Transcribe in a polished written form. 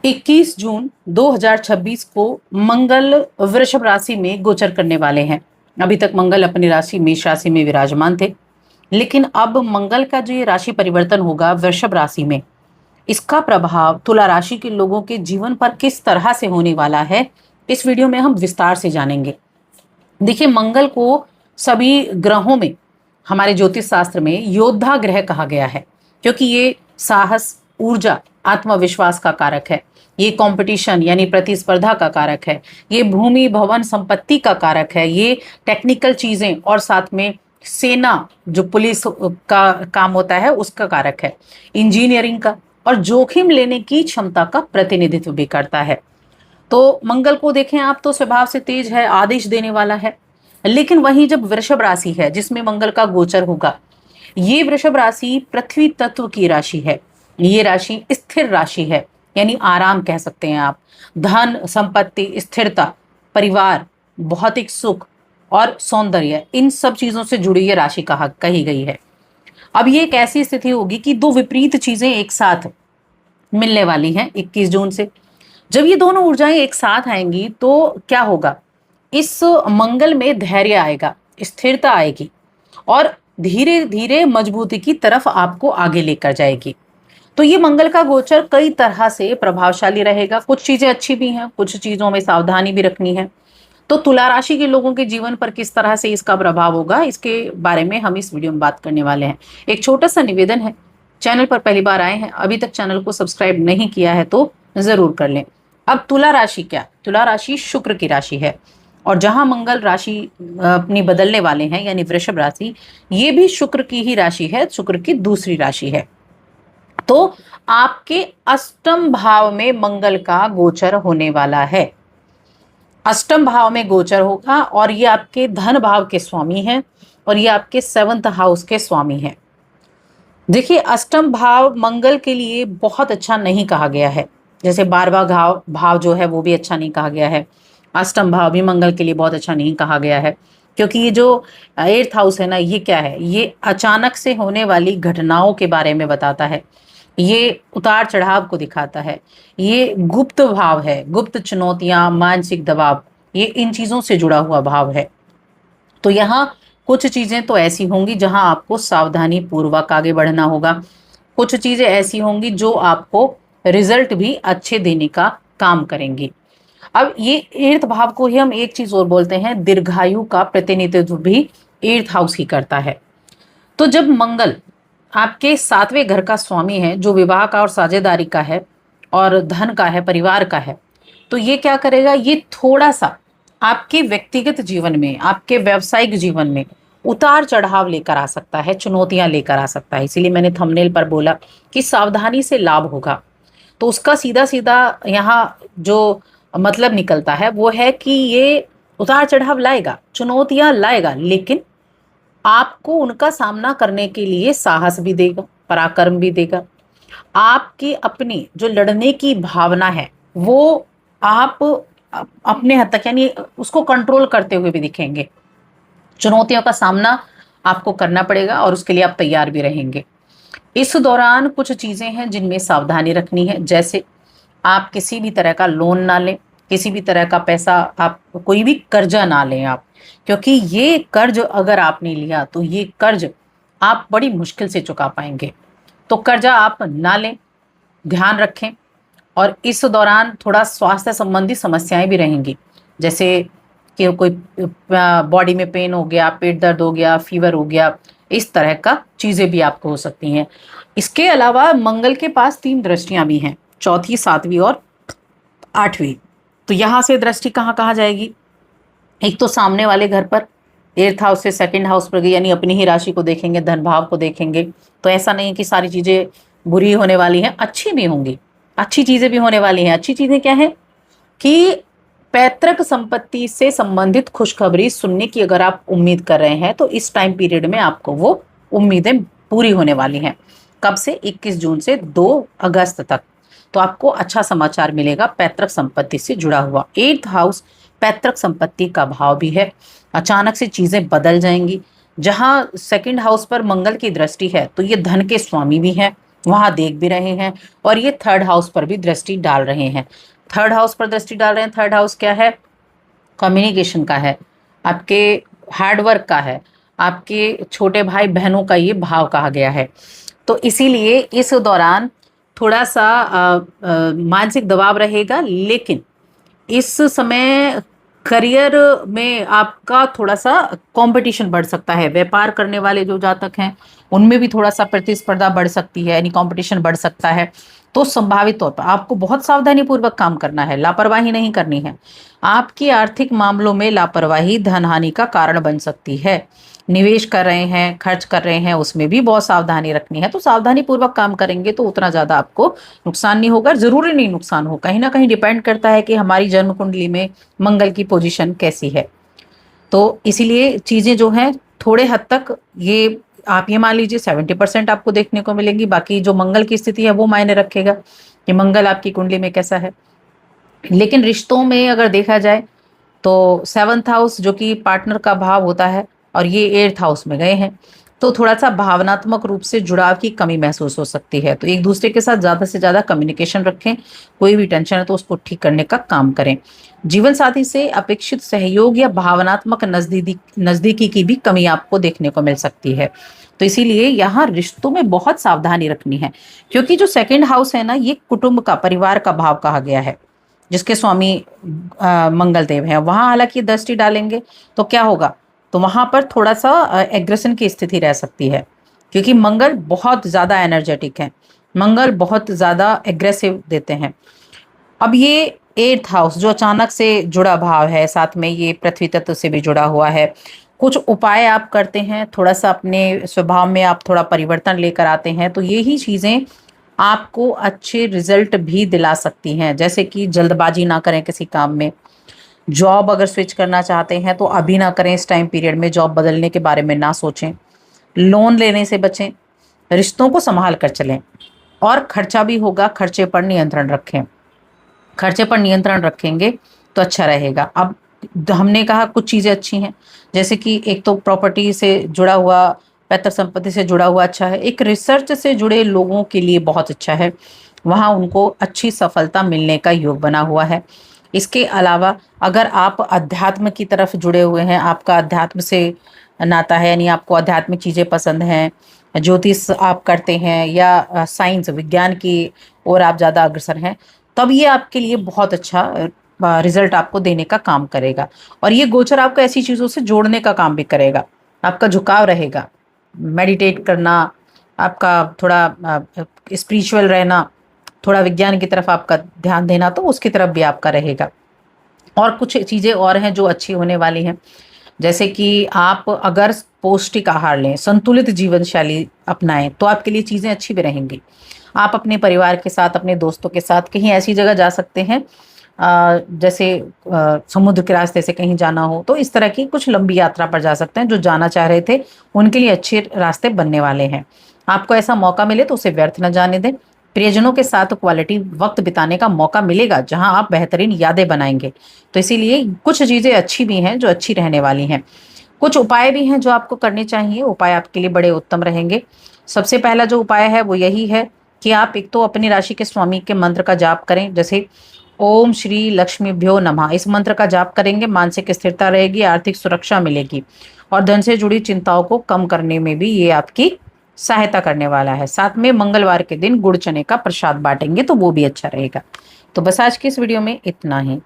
21 जून 2026 को मंगल वृषभ राशि में गोचर करने वाले हैं। अभी तक मंगल अपनी राशि मेष राशि में विराजमान थे, लेकिन अब मंगल का जो ये राशि परिवर्तन होगा वृषभ राशि में, इसका प्रभाव तुला राशि के लोगों के जीवन पर किस तरह से होने वाला है, इस वीडियो में हम विस्तार से जानेंगे। देखिए, मंगल को सभी ग्रहों में हमारे ज्योतिष शास्त्र में योद्धा ग्रह कहा गया है, क्योंकि ये साहस, ऊर्जा, आत्मविश्वास का कारक है। ये कंपटीशन यानी प्रतिस्पर्धा का कारक है। ये भूमि, भवन, संपत्ति का कारक है। ये टेक्निकल चीजें और साथ में सेना, जो पुलिस का काम होता है, उसका कारक है। इंजीनियरिंग का और जोखिम लेने की क्षमता का प्रतिनिधित्व भी करता है। तो मंगल को देखें आप तो स्वभाव से तेज है, आदेश देने वाला है। लेकिन वहीं जब वृषभ राशि है जिसमें मंगल का गोचर होगा, ये वृषभ राशि पृथ्वी तत्व की राशि है। ये राशि स्थिर राशि है, यानी आराम कह सकते हैं आप। धन, संपत्ति, स्थिरता, परिवार, भौतिक सुख और सौंदर्य, इन सब चीजों से जुड़ी ये राशि कही गई है। अब ये एक ऐसी स्थिति होगी कि दो विपरीत चीजें एक साथ मिलने वाली हैं 21 जून से। जब ये दोनों ऊर्जाएं एक साथ आएंगी तो क्या होगा, इस मंगल में धैर्य आएगा, स्थिरता आएगी और धीरे धीरे मजबूती की तरफ आपको आगे लेकर जाएगी। तो ये मंगल का गोचर कई तरह से प्रभावशाली रहेगा। कुछ चीजें अच्छी भी हैं, कुछ चीजों में सावधानी भी रखनी है। तो तुला राशि के लोगों के जीवन पर किस तरह से इसका प्रभाव होगा, इसके बारे में हम इस वीडियो में बात करने वाले हैं। एक छोटा सा निवेदन है, चैनल पर पहली बार आए हैं, अभी तक चैनल को सब्सक्राइब नहीं किया है तो जरूर कर लें। अब तुला राशि क्या, तुला राशि शुक्र की राशि है और जहां मंगल राशि अपनी बदलने वाले हैं यानी वृषभ राशि, ये भी शुक्र की ही राशि है, शुक्र की दूसरी राशि है। तो आपके अष्टम भाव में मंगल का गोचर होने वाला है। अष्टम भाव में गोचर होगा और ये आपके धन भाव के स्वामी हैं और ये आपके 7th हाउस के स्वामी हैं। देखिए, अष्टम भाव मंगल के लिए बहुत अच्छा नहीं कहा गया है। जैसे 12वां भाव जो है वो भी अच्छा नहीं कहा गया है। अष्टम भाव भी मंगल के लिए बहुत अच्छा नहीं कहा गया है, क्योंकि ये जो 8th हाउस है ना, ये क्या है, ये अचानक से होने वाली घटनाओं के बारे में बताता है। ये उतार चढ़ाव को दिखाता है। ये गुप्त भाव है, गुप्त चुनौतियां, मानसिक दबाव, ये इन चीजों से जुड़ा हुआ भाव है। तो यहाँ कुछ चीजें तो ऐसी होंगी जहां आपको सावधानी पूर्वक आगे बढ़ना होगा। कुछ चीजें ऐसी होंगी जो आपको रिजल्ट भी अच्छे देने का काम करेंगी। अब ये 8th भाव को ही हम एक चीज और बोलते हैं, दीर्घायु का प्रतिनिधित्व भी 8th हाउस ही करता है। तो जब मंगल आपके 7वें घर का स्वामी है, जो विवाह का और साझेदारी का है और धन का है, परिवार का है, तो ये क्या करेगा, ये थोड़ा सा आपके व्यक्तिगत जीवन में, आपके व्यावसायिक जीवन में उतार चढ़ाव लेकर आ सकता है, चुनौतियां लेकर आ सकता है। इसीलिए मैंने थंबनेल पर बोला कि सावधानी से लाभ होगा। तो उसका सीधा सीधा यहाँ जो मतलब निकलता है वो है कि ये उतार चढ़ाव लाएगा, चुनौतियां लाएगा, लेकिन आपको उनका सामना करने के लिए साहस भी देगा, पराक्रम भी देगा। आपकी अपनी जो लड़ने की भावना है वो आप अपने हद तक यानी उसको कंट्रोल करते हुए भी दिखेंगे। चुनौतियों का सामना आपको करना पड़ेगा और उसके लिए आप तैयार भी रहेंगे। इस दौरान कुछ चीजें हैं जिनमें सावधानी रखनी है, जैसे आप किसी भी तरह का लोन ना लें, किसी भी तरह का पैसा, आप कोई भी कर्जा ना लें आप, क्योंकि ये कर्ज अगर आपने लिया तो ये कर्ज आप बड़ी मुश्किल से चुका पाएंगे। तो कर्जा आप ना लें, ध्यान रखें। और इस दौरान थोड़ा स्वास्थ्य संबंधी समस्याएं भी रहेंगी, जैसे कि कोई बॉडी में पेन हो गया, पेट दर्द हो गया, फीवर हो गया, इस तरह का चीजें भी आपको हो सकती हैं। इसके अलावा मंगल के पास 3 दृष्टियां भी हैं, चौथी, 7वीं और 8वीं। तो यहाँ से दृष्टि कहाँ कहाँ जाएगी, एक तो सामने वाले घर पर 8th हाउस से 2nd हाउस पर गई, यानी अपनी ही राशि को देखेंगे, धन भाव को देखेंगे। तो ऐसा नहीं कि सारी चीजें बुरी होने वाली हैं, अच्छी भी होंगी, अच्छी चीजें भी होने वाली हैं। अच्छी चीजें क्या है कि पैतृक संपत्ति से संबंधित खुशखबरी सुनने की अगर आप उम्मीद कर रहे हैं तो इस टाइम पीरियड में आपको वो उम्मीदें पूरी होने वाली हैं। कब से, 21 जून से 2 अगस्त तक। तो आपको अच्छा समाचार मिलेगा पैतृक संपत्ति से जुड़ा हुआ। 8th हाउस पैतृक संपत्ति का भाव भी है। अचानक से चीजें बदल जाएंगी। जहां 2nd हाउस पर मंगल की दृष्टि है तो ये धन के स्वामी भी हैं, वहां देख भी रहे हैं, और ये थर्ड हाउस पर भी दृष्टि डाल रहे हैं। थर्ड हाउस पर दृष्टि डाल रहे हैं। थर्ड हाउस क्या है? कम्युनिकेशन का है, आपके हार्डवर्क का है, आपके छोटे भाई बहनों का ये भाव कहा गया है। तो इसीलिए इस दौरान थोड़ा सा मानसिक दबाव रहेगा, लेकिन इस समय करियर में आपका थोड़ा सा कंपटीशन बढ़ सकता है। व्यापार करने वाले जो जातक हैं उनमें भी थोड़ा सा प्रतिस्पर्धा बढ़ सकती है, यानी कंपटीशन बढ़ सकता है। तो संभावित तौर पर आपको बहुत सावधानी पूर्वक काम करना है, लापरवाही नहीं करनी है। आपकी आर्थिक मामलों में लापरवाही धन हानि का कारण बन सकती है। निवेश कर रहे हैं, खर्च कर रहे हैं, उसमें भी बहुत सावधानी रखनी है। तो सावधानी पूर्वक काम करेंगे तो उतना ज्यादा आपको नुकसान नहीं होगा। जरूरी नहीं नुकसान हो, कहीं ना कहीं डिपेंड करता है कि हमारी जन्म कुंडली में मंगल की पोजीशन कैसी है। तो इसीलिए चीजें जो हैं थोड़े हद तक ये, आप ये मान लीजिए 70% आपको देखने को मिलेंगी। बाकी जो मंगल की स्थिति है वो मायने रखेगा कि मंगल आपकी कुंडली में कैसा है। लेकिन रिश्तों में अगर देखा जाए तो सेवंथ हाउस जो कि पार्टनर का भाव होता है, और ये एट्थ हाउस में गए हैं, तो थोड़ा सा भावनात्मक रूप से जुड़ाव की कमी महसूस हो सकती है। तो एक दूसरे के साथ ज्यादा से ज्यादा कम्युनिकेशन रखें। कोई भी टेंशन है तो उसको ठीक करने का काम करें। जीवन साथी से अपेक्षित सहयोग या भावनात्मक नजदीकी की भी कमी आपको देखने को मिल सकती है। तो इसीलिए यहाँ रिश्तों में बहुत सावधानी रखनी है, क्योंकि जो सेकंड हाउस है ना, ये कुटुंब का, परिवार का भाव कहा गया है, जिसके स्वामी मंगल देव हैं। वहां हालांकि दृष्टि डालेंगे तो क्या होगा, तो वहां पर थोड़ा सा एग्रेशन की स्थिति रह सकती है, क्योंकि मंगल बहुत ज्यादा एनर्जेटिक है, मंगल बहुत ज्यादा एग्रेसिव देते हैं। अब ये एट्थ हाउस जो अचानक से जुड़ा भाव है, साथ में ये पृथ्वी तत्व से भी जुड़ा हुआ है। कुछ उपाय आप करते हैं, थोड़ा सा अपने स्वभाव में आप थोड़ा परिवर्तन लेकर आते हैं, तो यही चीजें आपको अच्छे रिजल्ट भी दिला सकती हैं। जैसे कि जल्दबाजी ना करें किसी काम में। जॉब अगर स्विच करना चाहते हैं तो अभी ना करें, इस टाइम पीरियड में जॉब बदलने के बारे में ना सोचें। लोन लेने से बचें। रिश्तों को संभाल कर चलें। और खर्चा भी होगा, खर्चे पर नियंत्रण रखें। खर्चे पर नियंत्रण रखेंगे तो अच्छा रहेगा। अब हमने कहा कुछ चीजें अच्छी हैं, जैसे कि एक तो प्रॉपर्टी से जुड़ा हुआ, पैतृक संपत्ति से जुड़ा हुआ अच्छा है। एक रिसर्च से जुड़े लोगों के लिए बहुत अच्छा है, वहां उनको अच्छी सफलता मिलने का योग बना हुआ है। इसके अलावा अगर आप अध्यात्म की तरफ जुड़े हुए हैं, आपका अध्यात्म से नाता है, यानी आपको आध्यात्मिक चीजें पसंद हैं, ज्योतिष आप करते हैं, या साइंस विज्ञान की ओर आप ज्यादा अग्रसर हैं, तब ये आपके लिए बहुत अच्छा रिजल्ट आपको देने का काम करेगा। और ये गोचर आपको ऐसी चीजों से जोड़ने का काम भी करेगा। आपका झुकाव रहेगा, मेडिटेट करना, आपका थोड़ा स्पिरिचुअल रहना, थोड़ा विज्ञान की तरफ आपका ध्यान देना, तो उसकी तरफ भी आपका रहेगा। और कुछ चीजें और हैं जो अच्छी होने वाली हैं, जैसे कि आप अगर पौष्टिक आहार लें, संतुलित जीवन शैली अपनाएं, तो आपके लिए चीजें अच्छी भी रहेंगी। आप अपने परिवार के साथ, अपने दोस्तों के साथ कहीं ऐसी जगह जा सकते हैं, जैसे समुद्र के रास्ते से कहीं जाना हो, तो इस तरह की कुछ लंबी यात्रा पर जा सकते हैं। जो जाना चाह रहे थे उनके लिए अच्छे रास्ते बनने वाले हैं। आपको ऐसा मौका मिले तो उसे व्यर्थ न जाने दें। प्रियजनों के साथ क्वालिटी वक्त बिताने का मौका मिलेगा, जहां आप बेहतरीन यादें बनाएंगे। तो इसीलिए कुछ चीजें अच्छी भी हैं जो अच्छी रहने वाली हैं। कुछ उपाय भी हैं जो आपको करने चाहिए। उपाय आपके लिए बड़े उत्तम रहेंगे। सबसे पहला जो उपाय है वो यही है कि आप एक तो अपनी राशि के स्वामी के मंत्र का जाप करें, जैसे ओम श्री लक्ष्मीभ्यो नमः। इस मंत्र का जाप करेंगे, मानसिक स्थिरता रहेगी, आर्थिक सुरक्षा मिलेगी, और धन से जुड़ी चिंताओं को कम करने में भी ये आपकी सहायता करने वाला है। साथ में मंगलवार के दिन गुड़ चने का प्रसाद बांटेंगे तो वो भी अच्छा रहेगा। तो बस आज की इस वीडियो में इतना ही।